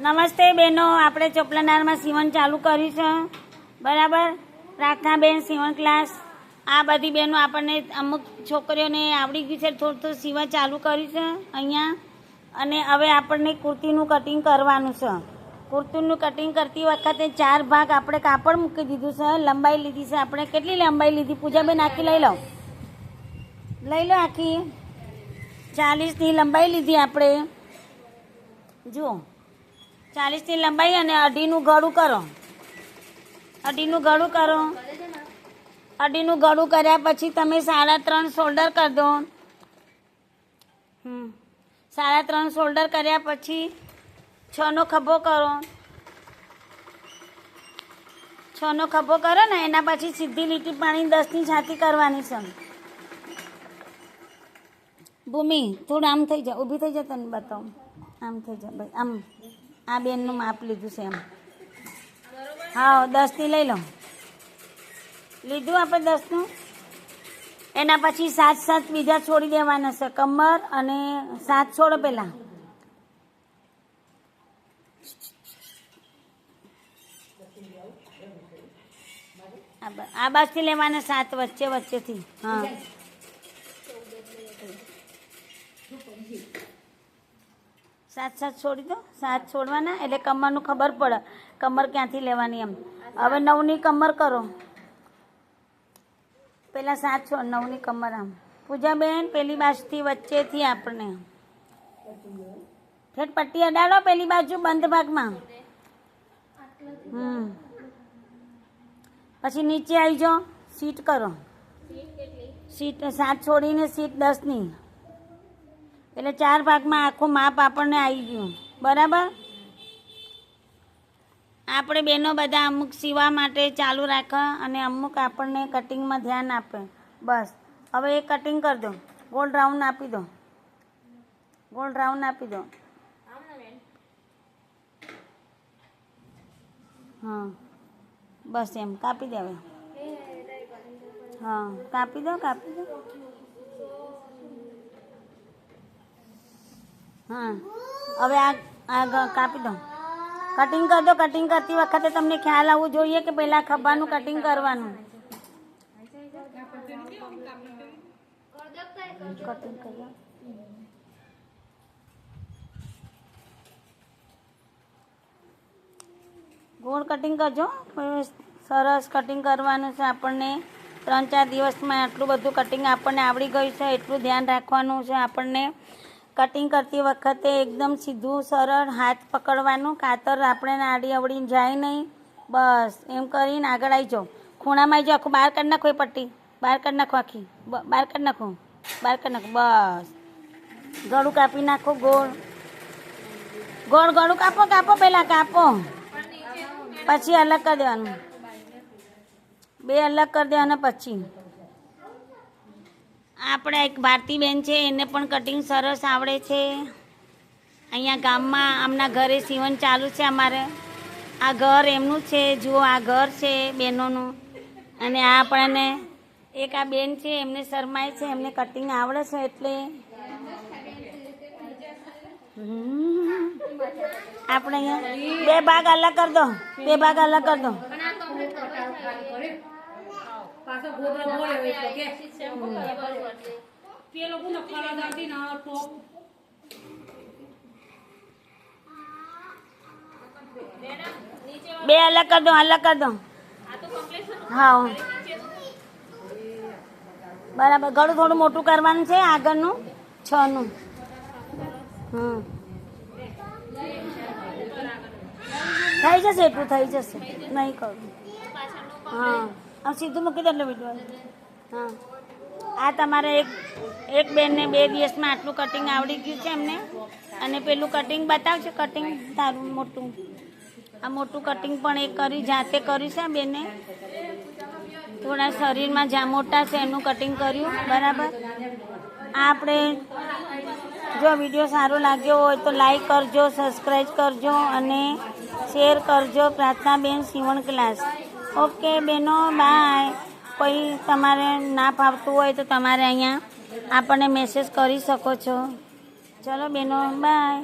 નમસ્તે બહેનો, આપણે ચોપલાનારમાં સીવણ ચાલુ કર્યું છે, બરાબર. પ્રાર્થનાબેન સીવણ ક્લાસ, આ બધી બહેનો આપણને અમુક છોકરીઓને આવડી ગયું છે, થોડું થોડું સીવણ ચાલુ કર્યું છે અહીંયા. અને હવે આપણને કુર્તીનું કટિંગ કરવાનું છે. કુર્તીનું કટિંગ કરતી વખતે 4 ભાગ આપણે કાપડ મૂકી દીધું છે. લંબાઈ લીધી છે આપણે. કેટલી લંબાઈ લીધી પૂજાબેન? આખી લઈ લો આખી 40ની લંબાઈ લીધી આપણે. જુઓ, 40ની લંબાઈ અને 2.5નું ગળું કરો. 2.5નું ગળું કરો. 2.5નું ગળું કર્યા પછી તમે 3.5 શોલ્ડર કરી દો. 3.5 શોલ્ડર કર્યા પછી 6નો ખભો કરો. 6નો ખભો કરો ને એના પછી સીધી લીટી પાણી 10ની છાતી કરવાની છે. ભૂમિ થોડું આમ થઈ જા, ઊભી થઈ જા, તને બતાવું. આમ થઈ જા ભાઈ, આમ. આ બેનનું માપ લીધું છે એમ. હા, 10ની લઈ લો. લીધું આપણે 10નું. એના પછી 7 બીજા છોડી દેવાના છે. કમર અને 7 છોડો પેલા. આ બાજુથી લેવાના 7 વચ્ચેથી. હા, 7 છોડી દો. 7 છોડવાના એટલે કમરનું ખબર પડે કમર ક્યાંથી લેવાની એમ. હવે 9ની કમર કરો. પેલા 7 છોડ, 9ની કમર આમ. પૂજાબેન પેલી બાજુથી વચ્ચેથી આપણે ઠેઠ પટ્ટી અડાડો પેલી બાજુ બંધ ભાગમાં. પછી નીચે આવી જાઓ, સીટ કરો. સીટ 7 છોડીને સીટ 10ની, એટલે 4 ભાગમાં આખું માપ આપણને આવી ગયું, બરાબર. આપણે બહેનો બધા અમુક સીવા માટે ચાલુ રાખે અને અમુક આપણને કટિંગમાં ધ્યાન આપે. બસ હવે એ કટિંગ કરી દો. ગોળ રાઉન્ડ આપી દો. ગોળ રાઉન્ડ આપી દો. હા, બસ એમ કાપી દે હવે. હા, કાપી દો. હા, હવે આ કાપી દો. કટિંગ કરી દો. કટિંગ કરતી વખતે તમને ખ્યાલ આવવું જોઈએ કે પહેલાં ખભાનું કટિંગ કરવાનું. કટિંગ કરી ગોળ કટિંગ કરજો. સરસ કટિંગ કરવાનું છે આપણને. 3-4 દિવસમાં આટલું બધું કટિંગ આપણને આવડી ગયું છે. એટલું ધ્યાન રાખવાનું છે આપણને. કટિંગ કરતી વખતે એકદમ સીધું સરળ હાથ પકડવાનું. કાતર આપણે આડી અવડી જાય નહીં. બસ એમ કરીને આગળ આવી જાઓ. ખૂણામાં આવી જાઓ. આખું બહાર કાઢી નાખો. એ પટ્ટી બહાર કાઢી નાખો. આખી બહાર કાઢી નાખો. બસ ગળું કાપી નાખો. ગોળ ગળું કાપો. પહેલાં કાપો, પછી અલગ કરી દેવાનું. 2 અલગ કરી દેવાના. પછી આપણે એક ભારતીબેન છે, એને પણ કટિંગ સરસ આવડે છે. અહીંયા ગામમાં આમના ઘરે સીવણ ચાલુ છે અમારે. આ ઘર એમનું છે. જુઓ, આ ઘર છે બહેનોનું. અને આ આપણને એક આ બેન છે, એમને શરમાય છે, એમને કટિંગ આવડે છે એટલે આપણે અહીંયા 2 ભાગ અલગ કરી દો. 2 ભાગ અલગ કરી દો. બે અલગ કરી દો. હા, બરાબર. ગળું થોડું મોટું કરવાનું છે આગળનું 6નું. થઈ જશે, એટલું થઈ જશે. નહીં કરું. હા, આમ સીધું મૂકી દે એટલે વિડીયો. હા, આ તમારે એક બેનને 2 દિવસમાં આટલું કટિંગ આવડી ગયું છે એમને. અને પેલું કટિંગ બતાવશે. કટિંગ તારું મોટું, આ મોટું કટિંગ પણ એ કરી જાતે કર્યું છે બેને. થોડા શરીરમાં જ્યાં મોટા છે એનું કટિંગ કર્યું, બરાબર. આપણે જો વિડીયો સારો લાગ્યો હોય તો લાઈક કરજો, સબસ્ક્રાઈબ કરજો અને શેર કરજો. પ્રાર્થનાબેન સીવણ ક્લાસ. ઓકે બહેનો, બાય. કોઈ તમારે ના ફાવતું હોય તો તમારે અહીંયા આપણને મેસેજ કરી શકો છો. ચલો બહેનો, બાય.